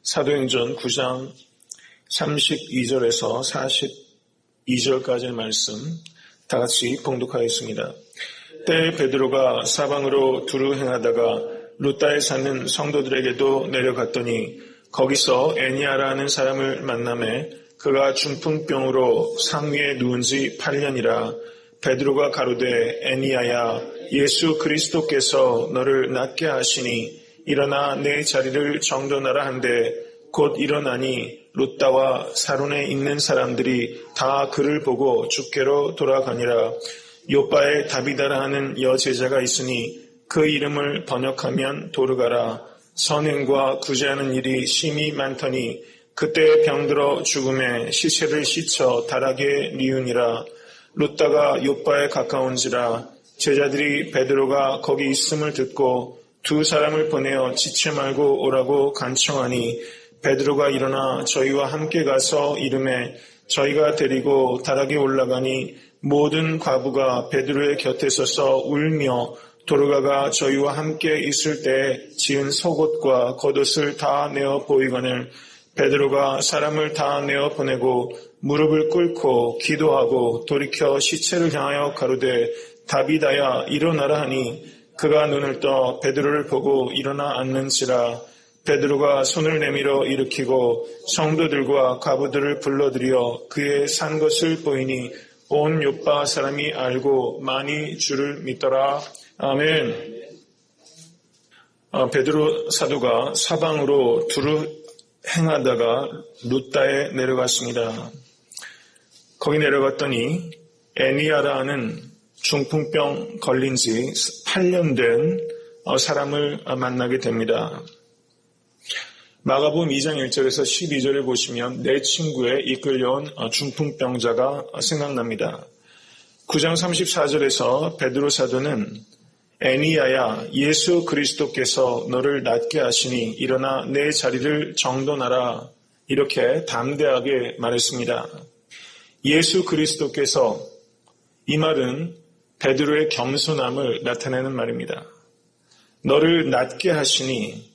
사도행전 9장 32절에서 42절까지의 말씀 다 같이 봉독하겠습니다. 때에 베드로가 사방으로 두루 행하다가 루다에 사는 성도들에게도 내려갔더니 거기서 애니아라는 사람을 만나매 그가 중풍병으로 상위에 누운 지 8년이라 베드로가 가로되 애니아야 예수 그리스도께서 너를 낫게 하시니 일어나 내 자리를 정돈하라 한데 곧 일어나니 루다와 사론에 있는 사람들이 다 그를 보고 주께로 돌아가니라. 요바에 다비다라 하는 여제자가 있으니 그 이름을 번역하면 도르가라. 선행과 구제하는 일이 심히 많더니 그때 병들어 죽음에 시체를 씻어 다락에 뉘우니라. 루다가 요바에 가까운지라 제자들이 베드로가 거기 있음을 듣고 두 사람을 보내어 지체 말고 오라고 간청하니 베드로가 일어나 저희와 함께 가서 이르매 저희가 데리고 다락에 올라가니 모든 과부가 베드로의 곁에 서서 울며 도르가가 저희와 함께 있을 때 지은 속옷과 겉옷을 다 내어 보이거늘 베드로가 사람을 다 내어 보내고 무릎을 꿇고 기도하고 돌이켜 시체를 향하여 가로되 다비다야 일어나라 하니 그가 눈을 떠 베드로를 보고 일어나 앉는지라. 베드로가 손을 내밀어 일으키고 성도들과 과부들을 불러들여 그의 산 것을 보이니 온 요빠 사람이 알고 많이 주를 믿더라. 아멘. 베드로 사도가 사방으로 두루 행하다가 루다에 내려갔습니다. 거기 내려갔더니 애니아라는 중풍병 걸린 지 8년 된 사람을 만나게 됩니다. 마가복음 2장 1절에서 12절을 보시면 내 친구에 이끌려온 중풍병자가 생각납니다. 9장 34절에서 베드로 사도는 애니아야 예수 그리스도께서 너를 낫게 하시니 일어나 내 자리를 정돈하라 이렇게 담대하게 말했습니다. 예수 그리스도께서 이 말은 베드로의 겸손함을 나타내는 말입니다. 너를 낫게 하시니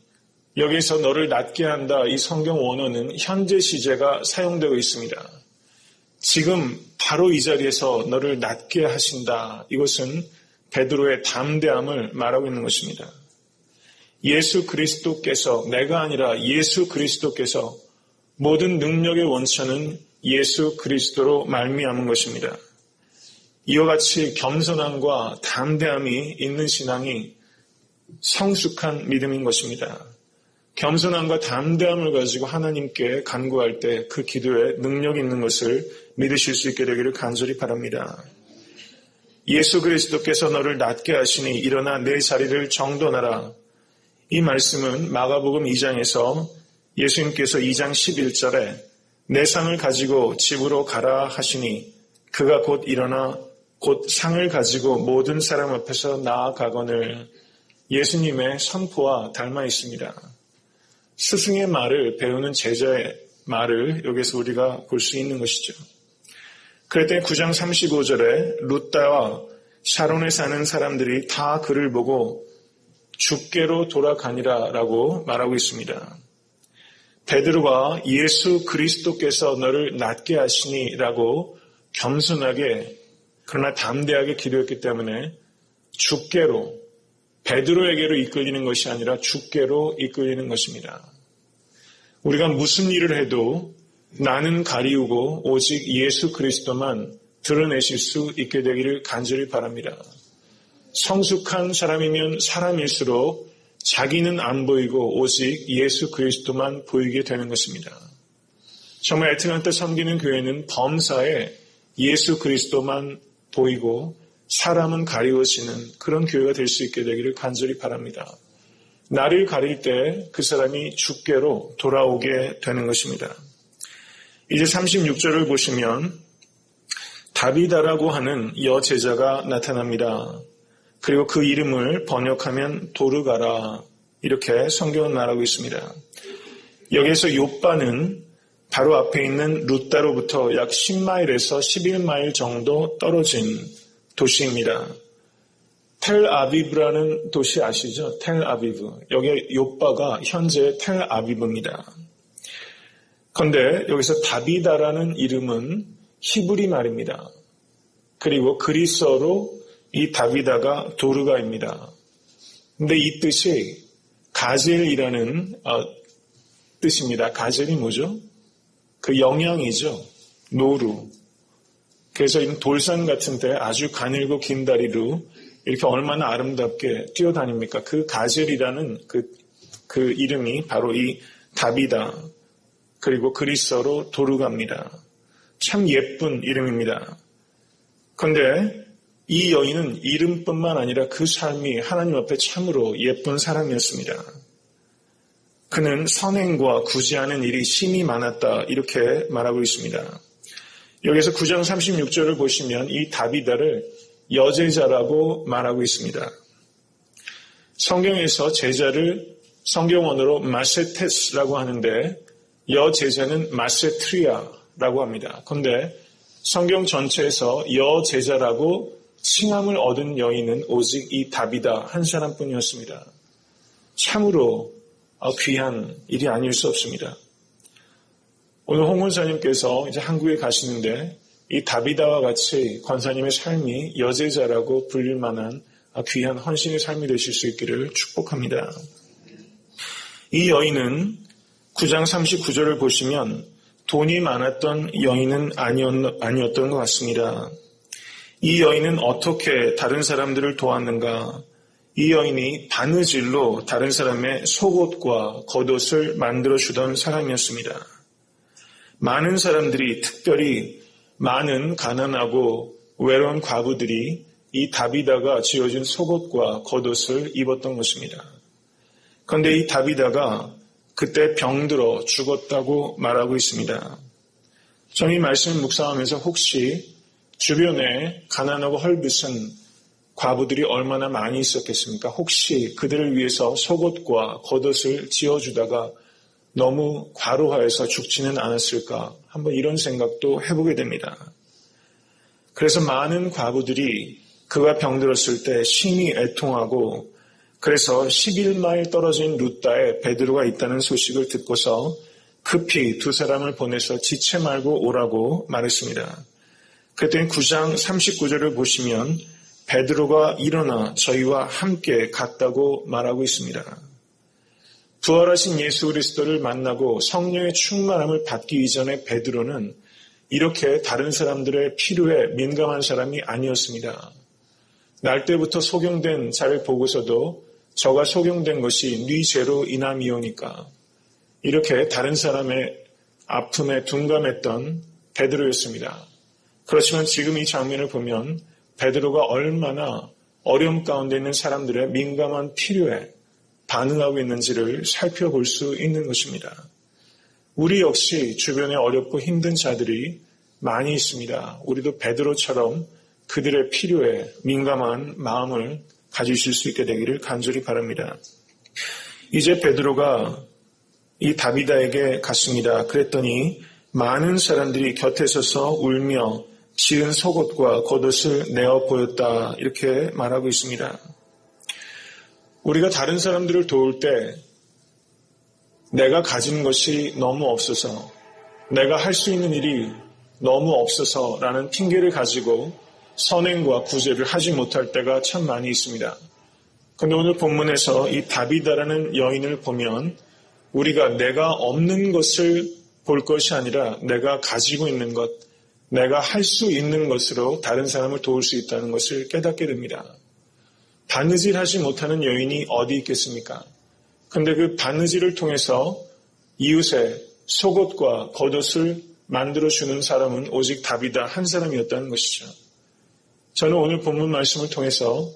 여기서 너를 낫게 한다 이 성경 원어는 현재 시제가 사용되고 있습니다. 지금 바로 이 자리에서 너를 낫게 하신다. 이것은 베드로의 담대함을 말하고 있는 것입니다. 예수 그리스도께서 내가 아니라 예수 그리스도께서 모든 능력의 원천은 예수 그리스도로 말미암은 것입니다. 이와 같이 겸손함과 담대함이 있는 신앙이 성숙한 믿음인 것입니다. 겸손함과 담대함을 가지고 하나님께 간구할 때 그 기도에 능력이 있는 것을 믿으실 수 있게 되기를 간절히 바랍니다. 예수 그리스도께서 너를 낫게 하시니 일어나 내 자리를 정돈하라. 이 말씀은 마가복음 2장에서 예수님께서 2장 11절에 내 상을 가지고 집으로 가라 하시니 그가 곧 일어나 곧 상을 가지고 모든 사람 앞에서 나아가거늘 예수님의 선포와 닮아 있습니다. 스승의 말을 배우는 제자의 말을 여기서 우리가 볼 수 있는 것이죠. 그럴 때 9장 35절에 루다와 샤론에 사는 사람들이 다 그를 보고 주께로 돌아가니라 라고 말하고 있습니다. 베드로가 예수 그리스도께서 너를 낫게 하시니 라고 겸손하게 그러나 담대하게 기도했기 때문에 주께로 베드로에게로 이끌리는 것이 아니라 주께로 이끌리는 것입니다. 우리가 무슨 일을 해도 나는 가리우고 오직 예수 그리스도만 드러내실 수 있게 되기를 간절히 바랍니다. 성숙한 사람이면 사람일수록 자기는 안 보이고 오직 예수 그리스도만 보이게 되는 것입니다. 정말 애틀랜타 섬기는 교회는 범사에 예수 그리스도만 보이고 사람은 가리워지는 그런 교회가 될 수 있게 되기를 간절히 바랍니다. 나를 가릴 때 그 사람이 주께로 돌아오게 되는 것입니다. 이제 36절을 보시면 다비다라고 하는 여제자가 나타납니다. 그리고 그 이름을 번역하면 도르가라 이렇게 성경은 말하고 있습니다. 여기에서 요바는 바로 앞에 있는 루다로부터 약 10마일에서 11마일 정도 떨어진 도시입니다. 텔아비브라는 도시 아시죠? 텔아비브. 여기 요바가 현재 텔아비브입니다. 그런데 여기서 다비다라는 이름은 히브리 말입니다. 그리고 그리스어로 이 다비다가 도르가입니다. 근데 이 뜻이 가젤이라는 뜻입니다. 가젤이 뭐죠? 그 영양이죠. 노루. 그래서 이 돌산 같은데 아주 가늘고 긴 다리로 이렇게 얼마나 아름답게 뛰어다닙니까? 그 가젤이라는 그 이름이 바로 이 다비다. 그리고 그리스어로 도르가입니다. 참 예쁜 이름입니다. 그런데 이 여인은 이름뿐만 아니라 그 삶이 하나님 앞에 참으로 예쁜 사람이었습니다. 그는 선행과 구제하는 일이 심히 많았다 이렇게 말하고 있습니다. 여기서 9장 36절을 보시면 이 다비다를 여제자라고 말하고 있습니다. 성경에서 제자를 성경언어로 마세테스라고 하는데 여제자는 마세트리아라고 합니다. 그런데 성경 전체에서 여제자라고 칭함을 얻은 여인은 오직 이 다비다 한 사람뿐이었습니다. 참으로 귀한 일이 아닐 수 없습니다. 오늘 홍 권사님께서 이제 한국에 가시는데 이 다비다와 같이 권사님의 삶이 여제자라고 불릴 만한 귀한 헌신의 삶이 되실 수 있기를 축복합니다. 이 여인은 9장 39절을 보시면 돈이 많았던 여인은 아니었던 것 같습니다. 이 여인은 어떻게 다른 사람들을 도왔는가? 이 여인이 바느질로 다른 사람의 속옷과 겉옷을 만들어주던 사람이었습니다. 많은 사람들이, 특별히 많은 가난하고 외로운 과부들이 이 다비다가 지어준 속옷과 겉옷을 입었던 것입니다. 그런데 이 다비다가 그때 병들어 죽었다고 말하고 있습니다. 저는 이 말씀을 묵상하면서 혹시 주변에 가난하고 헐벗은 과부들이 얼마나 많이 있었겠습니까? 혹시 그들을 위해서 속옷과 겉옷을 지어주다가 너무 과로하여서 죽지는 않았을까? 한번 이런 생각도 해보게 됩니다. 그래서 많은 과부들이 그가 병들었을 때 심히 애통하고 그래서 11마일 떨어진 루다에 베드로가 있다는 소식을 듣고서 급히 두 사람을 보내서 지체 말고 오라고 말했습니다. 그랬더니 9장 39절을 보시면 베드로가 일어나 저희와 함께 갔다고 말하고 있습니다. 부활하신 예수 그리스도를 만나고 성령의 충만함을 받기 이전에 베드로는 이렇게 다른 사람들의 필요에 민감한 사람이 아니었습니다. 날 때부터 소경된 자를 보고서도 저가 소경된 것이 네 죄로 인함이오니까 이렇게 다른 사람의 아픔에 둔감했던 베드로였습니다. 그렇지만 지금 이 장면을 보면 베드로가 얼마나 어려움 가운데 있는 사람들의 민감한 필요에 반응하고 있는지를 살펴볼 수 있는 것입니다. 우리 역시 주변에 어렵고 힘든 자들이 많이 있습니다. 우리도 베드로처럼 그들의 필요에 민감한 마음을 가지실 수 있게 되기를 간절히 바랍니다. 이제 베드로가 이 다비다에게 갔습니다. 그랬더니 많은 사람들이 곁에 서서 울며 지은 속옷과 겉옷을 내어 보였다 이렇게 말하고 있습니다. 우리가 다른 사람들을 도울 때 내가 가진 것이 너무 없어서 내가 할 수 있는 일이 너무 없어서라는 핑계를 가지고 선행과 구제를 하지 못할 때가 참 많이 있습니다. 그런데 오늘 본문에서 이 다비다라는 여인을 보면 우리가 내가 없는 것을 볼 것이 아니라 내가 가지고 있는 것, 내가 할 수 있는 것으로 다른 사람을 도울 수 있다는 것을 깨닫게 됩니다. 바느질하지 못하는 여인이 어디 있겠습니까? 그런데 그 바느질을 통해서 이웃의 속옷과 겉옷을 만들어주는 사람은 오직 다비다 한 사람이었다는 것이죠. 저는 오늘 본문 말씀을 통해서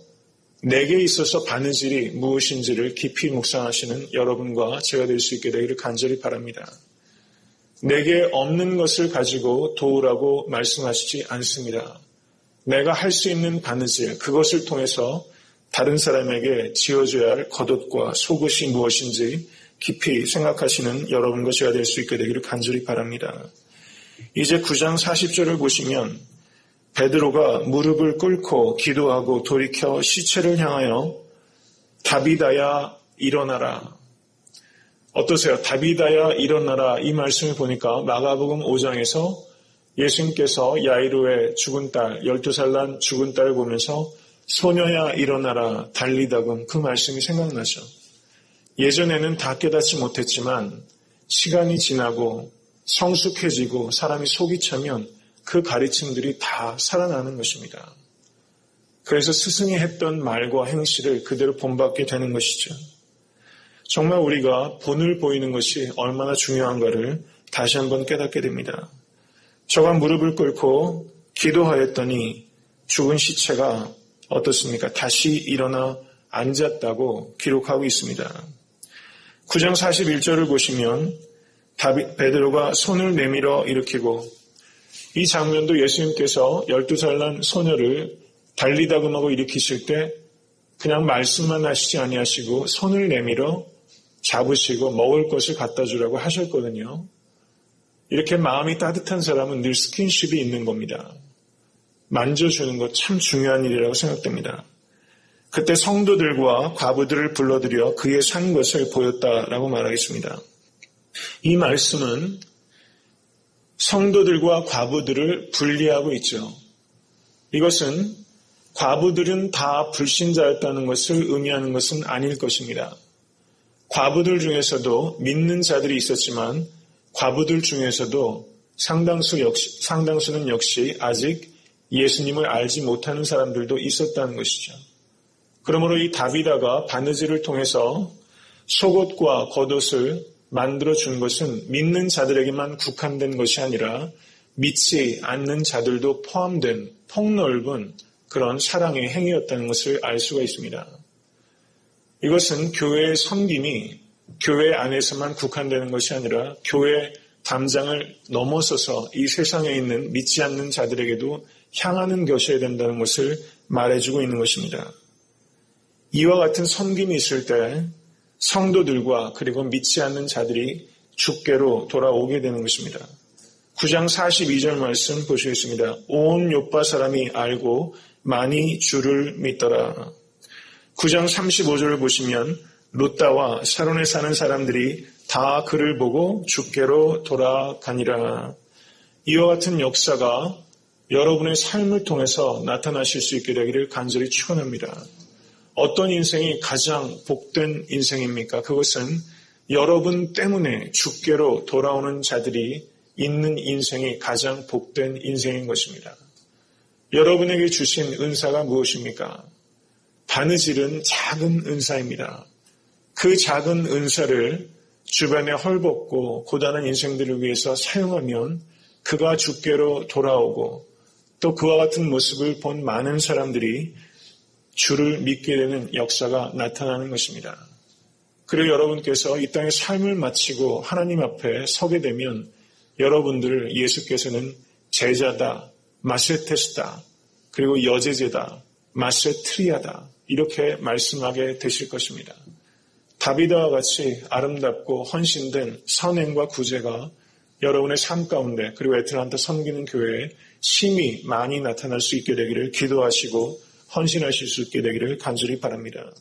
내게 있어서 바느질이 무엇인지를 깊이 묵상하시는 여러분과 제가 될 수 있게 되기를 간절히 바랍니다. 내게 없는 것을 가지고 도우라고 말씀하시지 않습니다. 내가 할 수 있는 바느질, 그것을 통해서 다른 사람에게 지어줘야 할 겉옷과 속옷이 무엇인지 깊이 생각하시는 여러분과 제가 될 수 있게 되기를 간절히 바랍니다. 이제 9장 40절을 보시면 베드로가 무릎을 꿇고 기도하고 돌이켜 시체를 향하여 다비다야 일어나라. 어떠세요? 다비다야 일어나라 이 말씀을 보니까 마가복음 5장에서 예수님께서 야이로의 죽은 딸, 12살 난 죽은 딸을 보면서 소녀야 일어나라 달리다금 그 말씀이 생각나죠. 예전에는 다 깨닫지 못했지만 시간이 지나고 성숙해지고 사람이 속이 차면 그 가르침들이 다 살아나는 것입니다. 그래서 스승이 했던 말과 행실을 그대로 본받게 되는 것이죠. 정말 우리가 본을 보이는 것이 얼마나 중요한가를 다시 한번 깨닫게 됩니다. 저가 무릎을 꿇고 기도하였더니 죽은 시체가 어떻습니까? 다시 일어나 앉았다고 기록하고 있습니다. 9장 41절을 보시면 베드로가 손을 내밀어 일으키고 이 장면도 예수님께서 12살 난 소녀를 달리다금하고 일으키실 때 그냥 말씀만 하시지 아니하시고 손을 내밀어 잡으시고 먹을 것을 갖다 주라고 하셨거든요. 이렇게 마음이 따뜻한 사람은 늘 스킨십이 있는 겁니다. 만져주는 것 참 중요한 일이라고 생각됩니다. 그때 성도들과 과부들을 불러들여 그의 산 것을 보였다라고 말하겠습니다. 이 말씀은 성도들과 과부들을 분리하고 있죠. 이것은 과부들은 다 불신자였다는 것을 의미하는 것은 아닐 것입니다. 과부들 중에서도 믿는 자들이 있었지만 과부들 중에서도 상당수는 역시 아직 예수님을 알지 못하는 사람들도 있었다는 것이죠. 그러므로 이 다비다가 바느질을 통해서 속옷과 겉옷을 만들어준 것은 믿는 자들에게만 국한된 것이 아니라 믿지 않는 자들도 포함된 폭넓은 그런 사랑의 행위였다는 것을 알 수가 있습니다. 이것은 교회의 섬김이 교회 안에서만 국한되는 것이 아니라 교회 담장을 넘어서서 이 세상에 있는 믿지 않는 자들에게도 향하는 것이어야 된다는 것을 말해주고 있는 것입니다. 이와 같은 섬김이 있을 때 성도들과 그리고 믿지 않는 자들이 주께로 돌아오게 되는 것입니다. 9장 42절 말씀 보시겠습니다. 온 요파 사람이 알고 많이 주를 믿더라. 9장 35절을 보시면 룻다와 사론에 사는 사람들이 다 그를 보고 주께로 돌아가니라. 이와 같은 역사가 여러분의 삶을 통해서 나타나실 수 있게 되기를 간절히 축원합니다. 어떤 인생이 가장 복된 인생입니까? 그것은 여러분 때문에 주께로 돌아오는 자들이 있는 인생이 가장 복된 인생인 것입니다. 여러분에게 주신 은사가 무엇입니까? 바느질은 작은 은사입니다. 그 작은 은사를 주변에 헐벗고 고단한 인생들을 위해서 사용하면 그가 주께로 돌아오고 또 그와 같은 모습을 본 많은 사람들이 주를 믿게 되는 역사가 나타나는 것입니다. 그리고 여러분께서 이 땅의 삶을 마치고 하나님 앞에 서게 되면 여러분들을 예수께서는 제자다, 마세테스다, 그리고 여제제다, 마세트리아다 이렇게 말씀하게 되실 것입니다. 다비다와 같이 아름답고 헌신된 선행과 구제가 여러분의 삶 가운데 그리고 애틀란타 섬기는 교회에 심히 많이 나타날 수 있게 되기를 기도하시고 헌신하실 수 있게 되기를 간절히 바랍니다.